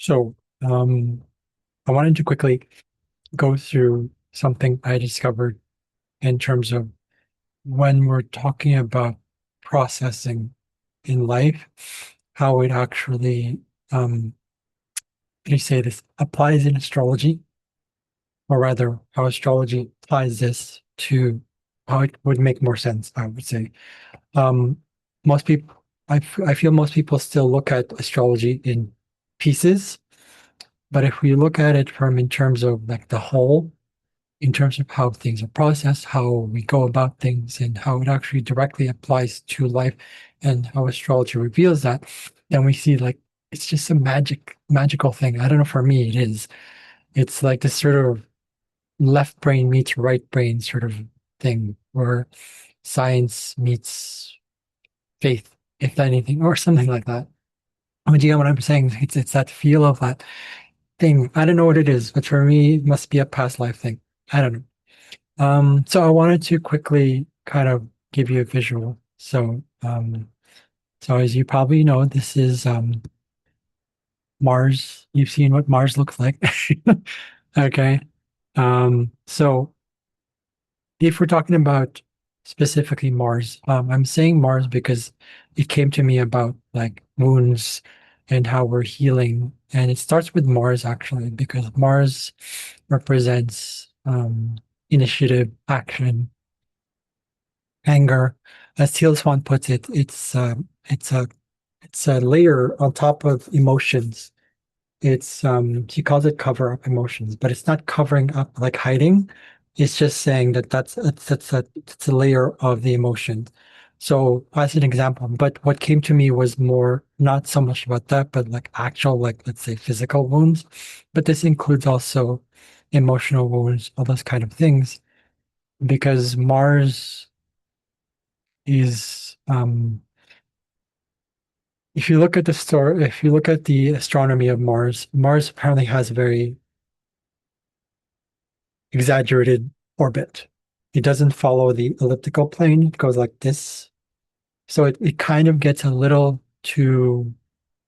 So, I wanted to quickly go through something I discovered in terms of when we're talking about processing in life, how it actually, um, how do you say this, applies in astrology, or rather, how astrology applies this to how it would make more sense, I would say. Um, most people, I feel most people still look at astrology in pieces, but if we look at it from in terms of like the whole, in terms of how things are processed, how we go about things, and how it actually directly applies to life, and how astrology reveals that, then we see like it's just a magical thing. I don't know, for me, it is. It's like this sort of left brain meets right brain sort of thing, where science meets faith, if anything, or something like that. I mean, do you know what I'm saying? It's that feel of that thing. I don't know what it is, but for me, it must be a past life thing. I don't know. So I wanted to quickly kind of give you a visual. So as you probably know, this is Mars. You've seen what Mars looks like. Okay. So if we're talking about specifically Mars, I'm saying Mars because it came to me about like wounds and how we're healing. And it starts with Mars actually, because Mars represents initiative, action, anger. As Teal Swan puts it, it's a it's a layer on top of emotions. It's he calls it cover up emotions, but it's not covering up like hiding. It's just saying that it's a layer of the emotion. So as an example, but what came to me was more not so much about that, but like actual, like let's say physical wounds. But this includes also emotional wounds, all those kind of things, because Mars is if you look at the story, if you look at the astronomy of Mars, Mars apparently has a very exaggerated orbit. It doesn't follow the elliptical plane. It goes like this. So it kind of gets a little too,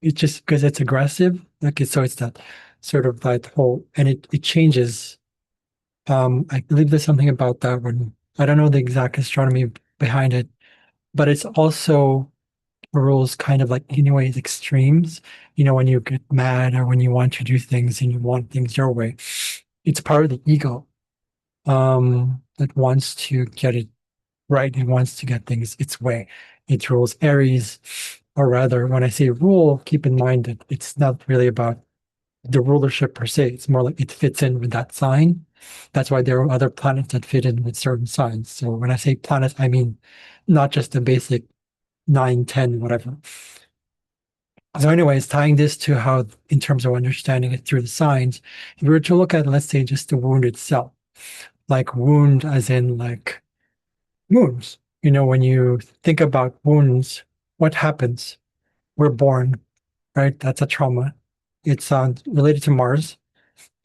it just because it's aggressive. Like so it's that sort of that whole, and it changes. I believe there's something about that when I don't know the exact astronomy behind it, but it's also rules kind of like in ways extremes. You know, when you get mad or when you want to do things and you want things your way, it's part of the ego that wants to get it right. It wants to get things its way. It rules Aries, or rather, when I say rule, keep in mind that it's not really about the rulership per se. It's more like it fits in with that sign. That's why there are other planets that fit in with certain signs. So when I say planets, I mean not just the basic 9, 10, whatever. So anyways, tying this to how, in terms of understanding it through the signs, if we were to look at, let's say, just the wound itself, like wound as in like wounds. You know, when you think about wounds, what happens? We're born, right? That's a trauma. It's related to Mars,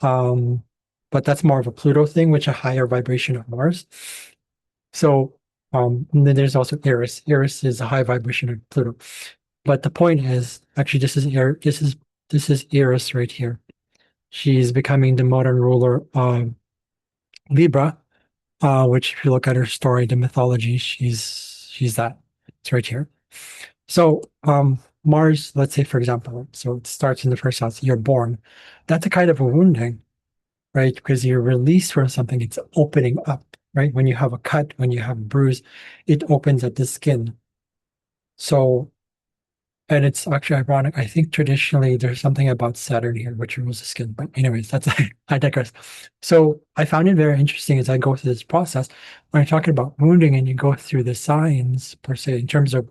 um, but that's more of a Pluto thing, which a higher vibration of Mars. So, and then there's also Eris. Eris is a high vibration of Pluto. But the point is, actually, this is Eris right here. She's becoming the modern ruler of Libra, which if you look at her story, the mythology, she's that. It's right here. So Mars, let's say for example, so it starts in the first house, you're born. That's a kind of a wounding, right? Because you're released from something, it's opening up, right? When you have a cut, when you have a bruise, it opens at the skin. So and it's actually ironic. I think traditionally there's something about Saturn here, which rules the skin. But anyways, that's I digress. So I found it very interesting as I go through this process. When you're talking about wounding and you go through the signs per se, in terms of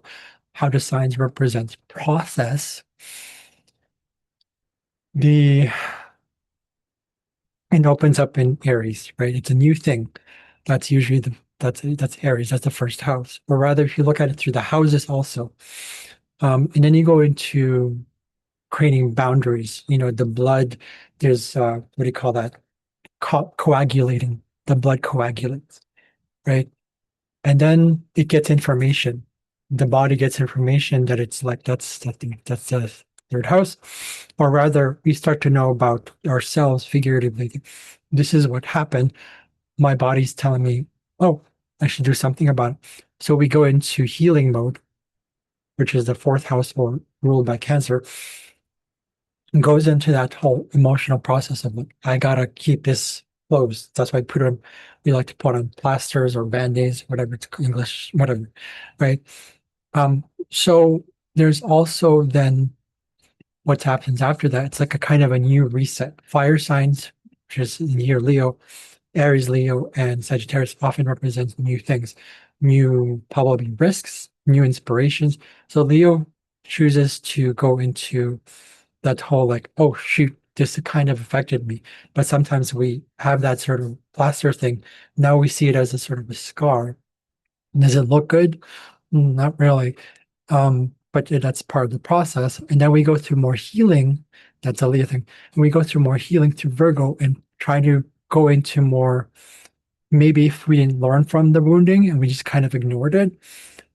how the signs represent process, the it opens up in Aries, right? It's a new thing. That's usually that's Aries. That's the first house. Or rather, if you look at it through the houses also, and then you go into creating boundaries. You know, the blood, there's what do you call that? Coagulating. The blood coagulates, right? And then it gets information. The body gets information that it's like that's the third house, or rather, we start to know about ourselves figuratively. This is what happened. My body's telling me, oh, I should do something about it. So we go into healing mode, which is the fourth house ruled by Cancer, and goes into that whole emotional process of like, I gotta keep this closed. That's why we like to put on plasters or band-aids, whatever it's English, whatever, right? So there's also then what happens after that. It's like a kind of a new reset. Fire signs, which is in here Leo, Aries, Leo, and Sagittarius often represents new things, new probably risks, new inspirations. So Leo chooses to go into that whole like, oh shoot, this kind of affected me. But sometimes we have that sort of plaster thing. Now we see it as a sort of a scar. Does it look good? Not really. But that's part of the process. And then we go through more healing. That's a Leo thing. And we go through more healing through Virgo and try to go into more, maybe if we didn't learn from the wounding and we just kind of ignored it,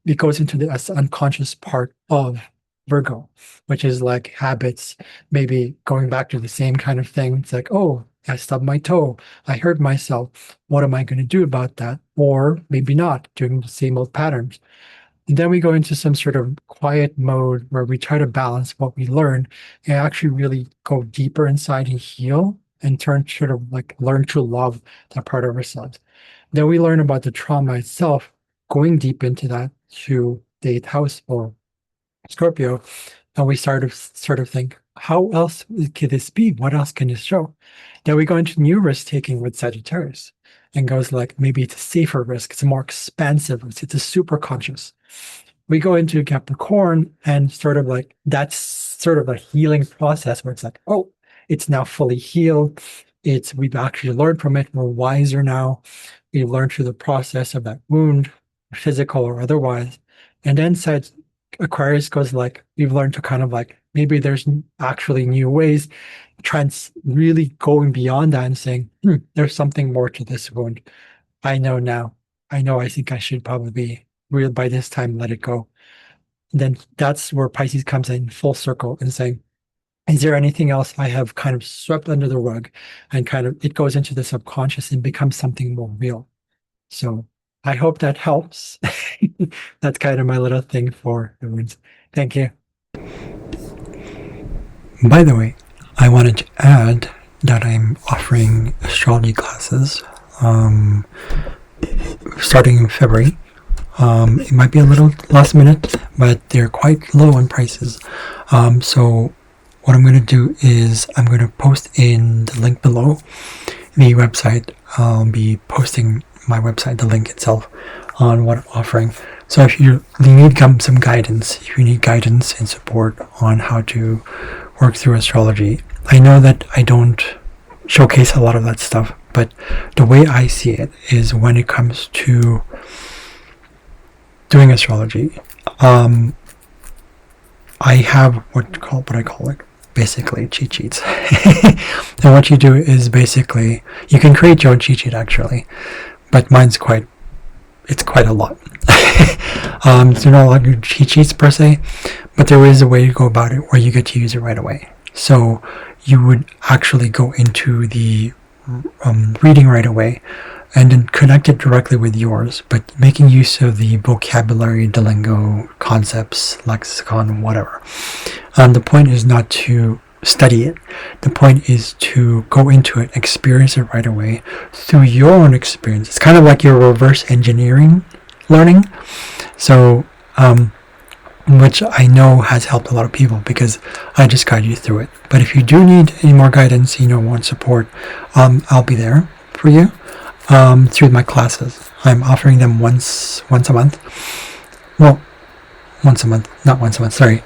it goes into the unconscious part of Virgo, which is like habits, maybe going back to the same kind of thing. It's like, oh, I stubbed my toe. I hurt myself. What am I going to do about that? Or maybe not, doing the same old patterns. And then we go into some sort of quiet mode where we try to balance what we learn and actually really go deeper inside and heal and sort of like learn to love that part of ourselves. Then we learn about the trauma itself, going deep into that to the eighth house or Scorpio, and we sort of think, how else could this be? What else can this show? Then we go into new risk taking with Sagittarius and goes like, maybe it's a safer risk, it's a more expansive risk, it's a super conscious. We go into Capricorn and sort of like, that's sort of a healing process where it's like, oh, it's now fully healed. We've actually learned from it. We're wiser now. We learned through the process of that wound, physical or otherwise. And then Aquarius goes like, we've learned to kind of like, maybe there's actually new ways, really going beyond that and saying, there's something more to this wound. I know now. I think I should probably be real by this time, let it go. And then that's where Pisces comes in full circle and saying, is there anything else I have kind of swept under the rug, and kind of it goes into the subconscious and becomes something more real. So I hope that helps. That's kind of my little thing for the wounds. Thank you. By the way, I wanted to add that I'm offering astrology classes starting in February. It might be a little last minute, but they're quite low on prices. So what I'm going to do is I'm going to post in the link below the website. I'll be posting my website, the link itself, on what I'm offering. So if you need some guidance, if you need guidance and support on how to work through astrology, I know that I don't showcase a lot of that stuff, but the way I see it is when it comes to doing astrology, I have what I call it, basically cheat sheets. And what you do is basically, you can create your own cheat sheet actually, but mine's quite a lot. So not a lot of cheat sheets per se, but there is a way to go about it where you get to use it right away. So you would actually go into the reading right away and then connect it directly with yours, but making use of the vocabulary, the lingo, concepts, lexicon, whatever. The point is not to study it. The point is to go into it, experience it right away through your own experience. It's kind of like your reverse engineering learning. So, which I know has helped a lot of people because I just guide you through it. But if you do need any more guidance, want support, I'll be there for you through my classes. I'm offering them once a month. Well, once a month, not once a month, sorry.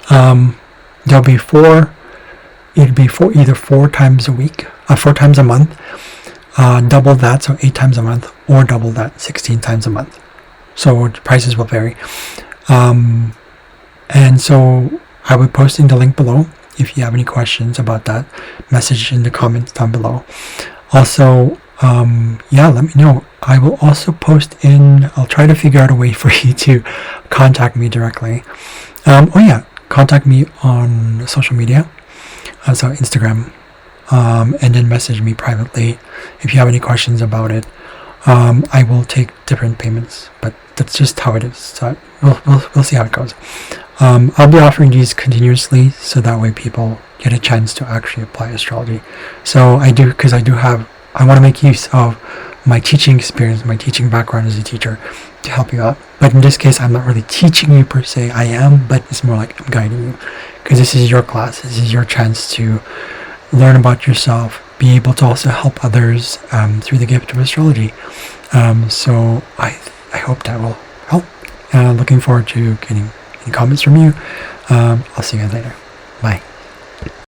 There'll be either 4 times a week, 4 times a month, double that, so 8 times a month, or double that, 16 times a month. So the prices will vary. And so I will be posting the link below. If you have any questions about that, message in the comments down below. Also, let me know. I will also I'll try to figure out a way for you to contact me directly. contact me on social media, so Instagram, and then message me privately if you have any questions about it. I will take different payments, but that's just how it is. So we'll see how it goes. I'll be offering these continuously, so that way people get a chance to actually apply astrology. So I want to make use of my teaching experience, my teaching background as a teacher to help you out. But in this case, I'm not really teaching you per se. I am, but it's more like I'm guiding you, because this is your class. This is your chance to learn about yourself, be able to also help others through the gift of astrology. So I hope that will help. Looking forward to getting any comments from you. I'll see you guys later. Bye.